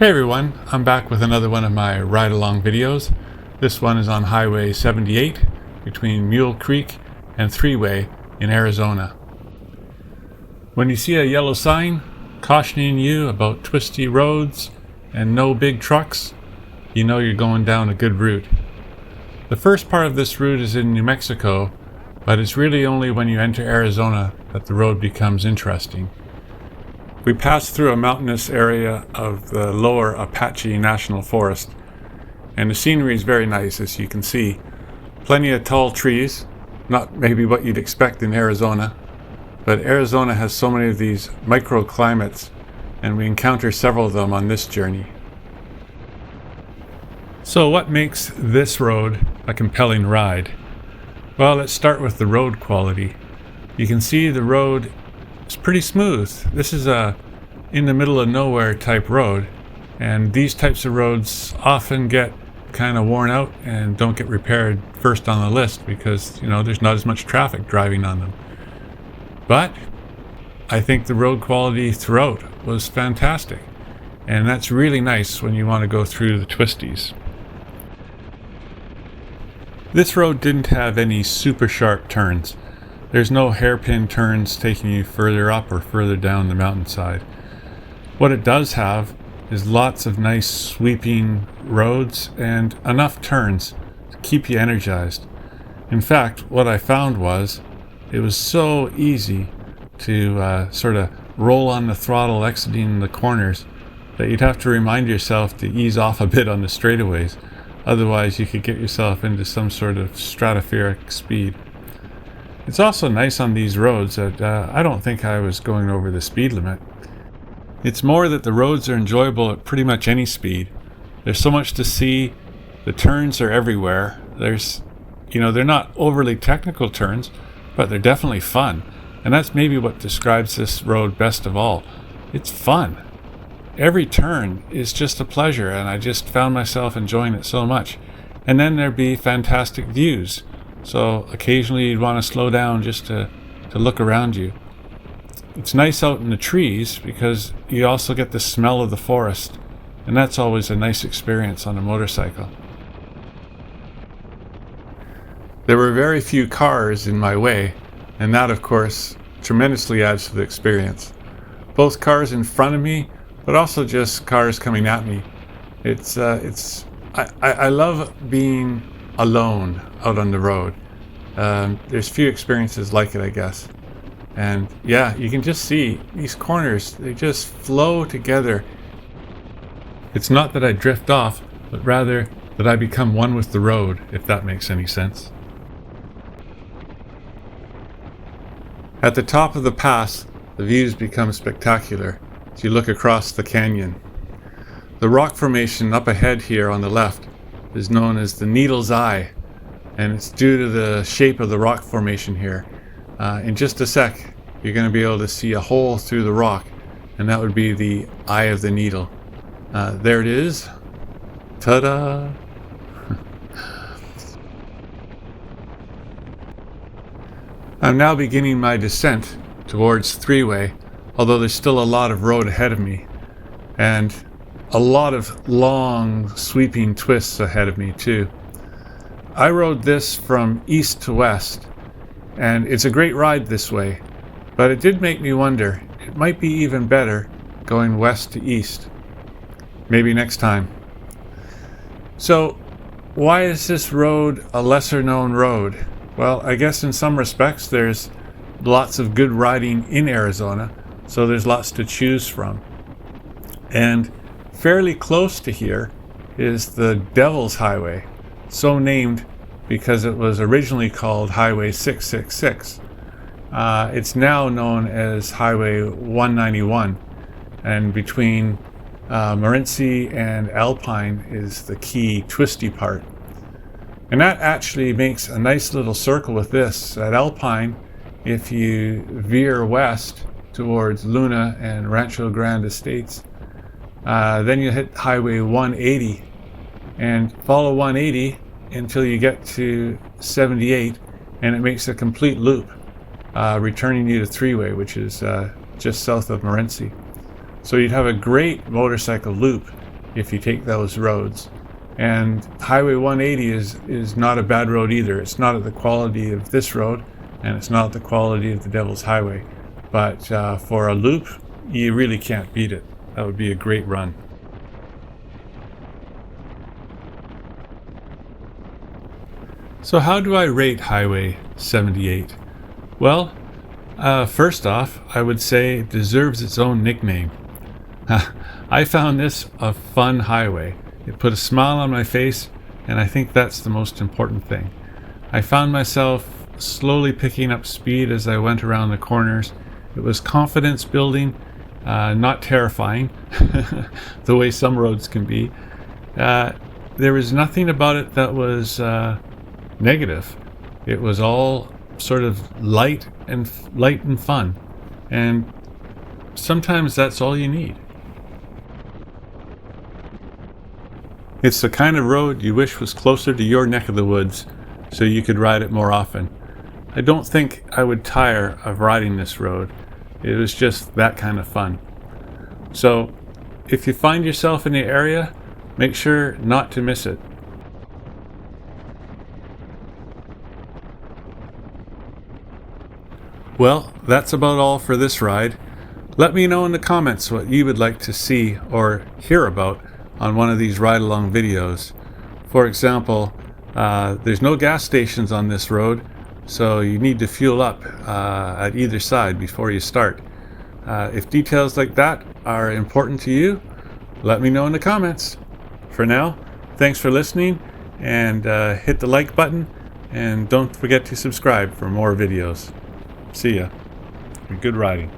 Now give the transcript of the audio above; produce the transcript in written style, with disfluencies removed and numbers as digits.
Hey everyone, I'm back with another one of my ride-along videos. This one is on Highway 78 between Mule Creek and Three-Way in Arizona. When you see a yellow sign cautioning you about twisty roads and no big trucks, you know you're going down a good route. The first part of this route is in New Mexico, but it's really only when you enter Arizona that the road becomes interesting. We passed through a mountainous area of the lower Apache National Forest, and the scenery is very nice, as you can see. Plenty of tall trees, not maybe what you'd expect in Arizona, but Arizona has so many of these microclimates, and we encounter several of them on this journey. So what makes this road a compelling ride? Well, let's start with the road quality. You can see the road is pretty smooth. This is a in the middle of nowhere type road, and these types of roads often get kind of worn out and don't get repaired first on the list because, there's not as much traffic driving on them. But I think the road quality throughout was fantastic, and that's really nice when you want to go through the twisties. This road didn't have any super sharp turns. There's no hairpin turns taking you further up or further down the mountainside. What it does have is lots of nice sweeping roads and enough turns to keep you energized. In fact, what I found was it was so easy to sort of roll on the throttle exiting the corners that you'd have to remind yourself to ease off a bit on the straightaways. Otherwise, you could get yourself into some sort of stratospheric speed. It's also nice on these roads that I don't think I was going over the speed limit. It's more that the roads are enjoyable at pretty much any speed. There's so much to see. The turns are everywhere. They're not overly technical turns, but they're definitely fun. And that's maybe what describes this road best of all. It's fun. Every turn is just a pleasure, and I just found myself enjoying it so much. And then there'd be fantastic views. So occasionally you'd want to slow down just to look around you. It's nice out in the trees because you also get the smell of the forest, and that's always a nice experience on a motorcycle. There were very few cars in my way, and that of course tremendously adds to the experience. Both cars in front of me, but also just cars coming at me. I love being alone out on the road. There's few experiences like it, I guess. And yeah, you can just see these corners, they just flow together. It's not that I drift off, but rather that I become one with the road, if that makes any sense. At the top of the pass, the views become spectacular as you look across the canyon. The rock formation up ahead here on the left is known as the Needle's Eye, and it's due to the shape of the rock formation here. In just a sec, you're going to be able to see a hole through the rock, and that would be the eye of the needle. There it is. Ta-da! I'm now beginning my descent towards Three-Way, although there's still a lot of road ahead of me, and a lot of long sweeping twists ahead of me too. I rode this from east to west, and it's a great ride this way, but it did make me wonder, it might be even better going west to east. Maybe next time. So, why is this road a lesser known road? Well, I guess in some respects there's lots of good riding in Arizona, so there's lots to choose from. And fairly close to here is the Devil's Highway, so named because it was originally called Highway 666. It's now known as Highway 191, and between Morenci and Alpine is the key twisty part. And that actually makes a nice little circle with this. At Alpine, if you veer west towards Luna and Rancho Grande Estates, then you hit Highway 180 and follow 180 until you get to 78, and it makes a complete loop, returning you to Three-Way, which is just south of Morenci. So you'd have a great motorcycle loop if you take those roads. And Highway 180 is not a bad road either. It's not at the quality of this road, and it's not at the quality of the Devil's Highway. But for a loop, you really can't beat it. That would be a great run. So how do I rate Highway 78? Well, first off, I would say it deserves its own nickname. I found this a fun highway. It put a smile on my face, and I think that's the most important thing. I found myself slowly picking up speed as I went around the corners. It was confidence building, not terrifying, the way some roads can be. There was nothing about it that was negative. It was all sort of light and fun, and sometimes that's all you need. It's the kind of road you wish was closer to your neck of the woods so you could ride it more often. I don't think I would tire of riding this road. It was just that kind of fun. So if you find yourself in the area, make sure not to miss it. Well, that's about all for this ride. Let me know in the comments what you would like to see or hear about on one of these ride-along videos. For example, there's no gas stations on this road, so you need to fuel up at either side before you start. If details like that are important to you, let me know in the comments. For now, thanks for listening, and hit the like button, and don't forget to subscribe for more videos. See ya, and good riding.